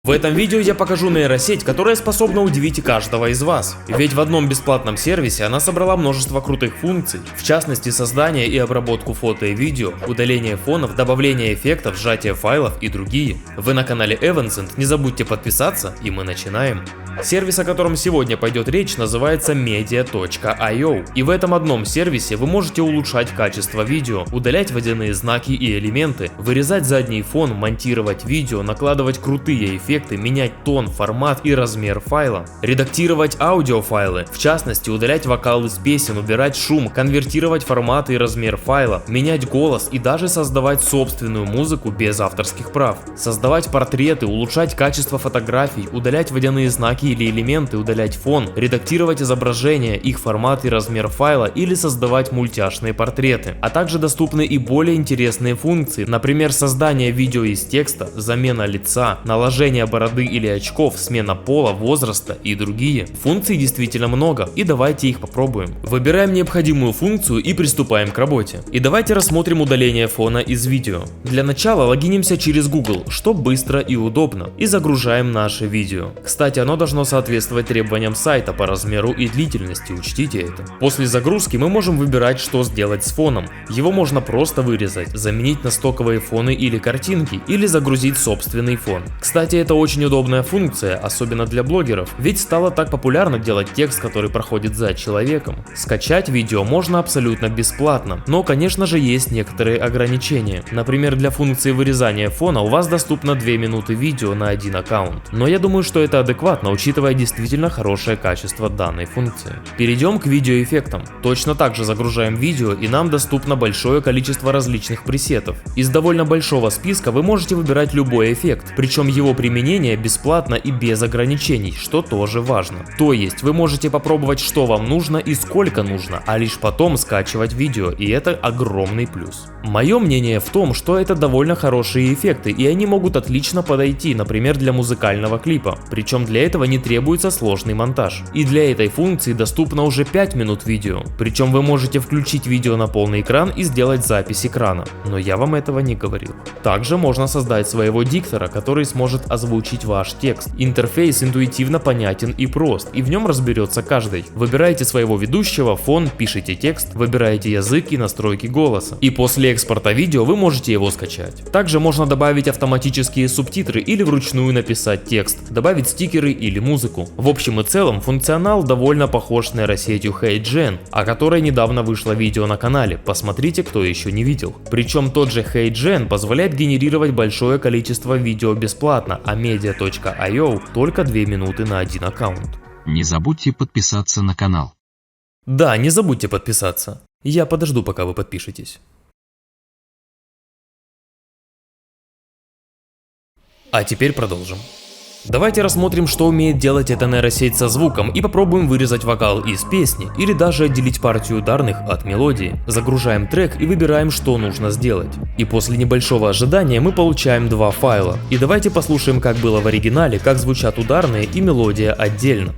В этом видео я покажу нейросеть, которая способна удивить каждого из вас. Ведь в одном бесплатном сервисе она собрала множество крутых функций, в частности создание и обработку фото и видео, удаление фонов, добавление эффектов, сжатие файлов и другие. Вы на канале Evancent, не забудьте подписаться, и мы начинаем. Сервис, о котором сегодня пойдет речь, называется Media.io. И в этом одном сервисе вы можете улучшать качество видео, удалять водяные знаки и элементы, вырезать задний фон, монтировать видео, накладывать крутые эффекты, менять тон, формат и размер файла, редактировать аудиофайлы, в частности удалять вокал из песен, убирать шум, конвертировать формат и размер файла, менять голос и даже создавать собственную музыку без авторских прав, создавать портреты, улучшать качество фотографий, удалять водяные знаки или элементы, удалять фон, редактировать изображения, их формат и размер файла или создавать мультяшные портреты. А также доступны и более интересные функции, например, создание видео из текста, замена лица, наложение бороды или очков, смена пола, возраста и другие. Функций действительно много, и давайте их попробуем. Выбираем необходимую функцию и приступаем к работе. И давайте рассмотрим удаление фона из видео. Для начала логинимся через Google, что быстро и удобно, и загружаем наше видео. Кстати, оно должно соответствовать требованиям сайта по размеру и длительности, учтите это. После загрузки мы можем выбирать, что сделать с фоном. Его можно просто вырезать, заменить на стоковые фоны или картинки, или загрузить собственный фон. Кстати, это очень удобная функция, особенно для блогеров, ведь стало так популярно делать текст, который проходит за человеком. Скачать видео можно абсолютно бесплатно, но, конечно же, есть некоторые ограничения. Например, для функции вырезания фона у вас доступно 2 минуты видео на один аккаунт. Но я думаю, что это адекватно, учитывая действительно хорошее качество данной функции. Перейдем к видеоэффектам. Точно так же загружаем видео, и нам доступно большое количество различных пресетов. Из довольно большого списка вы можете выбирать любой эффект, причем его применение бесплатно и без ограничений, что тоже важно. То есть вы можете попробовать, что вам нужно и сколько нужно, а лишь потом скачивать видео, и это огромный плюс. Мое мнение в том, что это довольно хорошие эффекты, и они могут отлично подойти, например, для музыкального клипа, причем для этого не требуется сложный монтаж. И для этой функции доступно уже 5 минут видео, причем вы можете включить видео на полный экран и сделать запись экрана, но я вам этого не говорил. Также можно создать своего диктора, который сможет озвучить ваш текст. Интерфейс интуитивно понятен и прост, и в нем разберется каждый. Выбираете своего ведущего, фон, пишите текст, выбираете язык и настройки голоса. И после экспорта видео вы можете его скачать. Также можно добавить автоматические субтитры или вручную написать текст, добавить стикеры или музыку. В общем и целом функционал довольно похож с нейросетью HeyGen, о которой недавно вышло видео на канале, посмотрите, кто еще не видел. Причем тот же HeyGen позволяет генерировать большое количество видео бесплатно, а Media.io только 2 минуты на один аккаунт. Не забудьте подписаться на канал. Да, не забудьте подписаться. Я подожду, пока вы подпишетесь. А теперь продолжим. Давайте рассмотрим, что умеет делать эта нейросеть со звуком, и попробуем вырезать вокал из песни или даже отделить партию ударных от мелодии. Загружаем трек и выбираем, что нужно сделать. И после небольшого ожидания мы получаем 2 файла. И давайте послушаем, как было в оригинале, как звучат ударные и мелодия отдельно.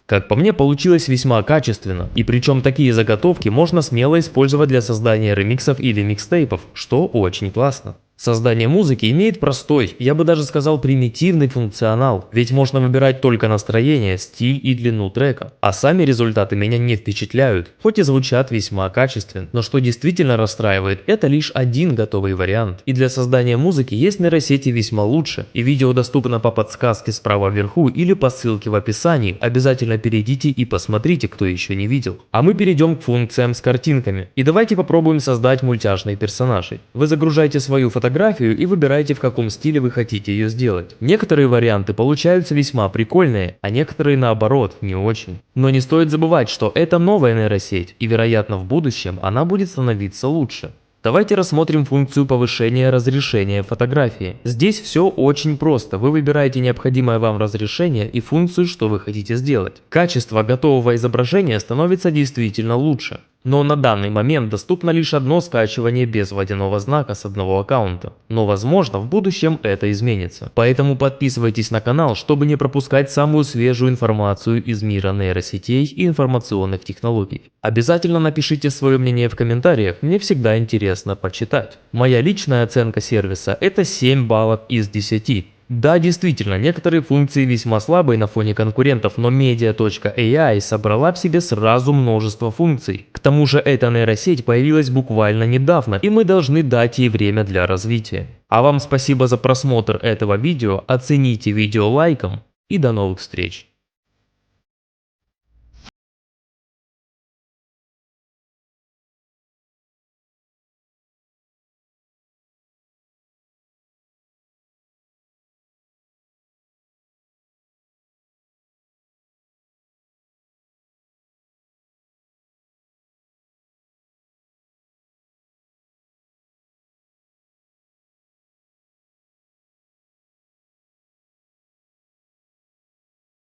Как по мне, получилось весьма качественно, и причем такие заготовки можно смело использовать для создания ремиксов или микстейпов, что очень классно. Создание музыки имеет простой, я бы даже сказал примитивный функционал, ведь можно выбирать только настроение, стиль и длину трека, а сами результаты меня не впечатляют, хоть и звучат весьма качественно, но что действительно расстраивает, это лишь один готовый вариант, и для создания музыки есть нейросети весьма лучше, и видео доступно по подсказке справа вверху или по ссылке в описании, обязательно перейдите и посмотрите, кто еще не видел. А мы перейдем к функциям с картинками, и давайте попробуем создать мультяшные персонажей. Вы загружаете свою фотографию и выбираете, в каком стиле вы хотите ее сделать. Некоторые варианты получаются весьма прикольные, а некоторые наоборот не очень. Но не стоит забывать, что это новая нейросеть, и вероятно в будущем она будет становиться лучше. Давайте рассмотрим функцию повышения разрешения фотографии. Здесь все очень просто, вы выбираете необходимое вам разрешение и функцию, что вы хотите сделать. Качество готового изображения становится действительно лучше. Но на данный момент доступно лишь одно скачивание без водяного знака с одного аккаунта. Но возможно в будущем это изменится. Поэтому подписывайтесь на канал, чтобы не пропускать самую свежую информацию из мира нейросетей и информационных технологий. Обязательно напишите свое мнение в комментариях, мне всегда интересно почитать. Моя личная оценка сервиса — это 7 баллов из 10. Да, действительно, некоторые функции весьма слабые на фоне конкурентов, но Media.ai собрала в себе сразу множество функций. К тому же эта нейросеть появилась буквально недавно, и мы должны дать ей время для развития. А вам спасибо за просмотр этого видео, оцените видео лайком и до новых встреч.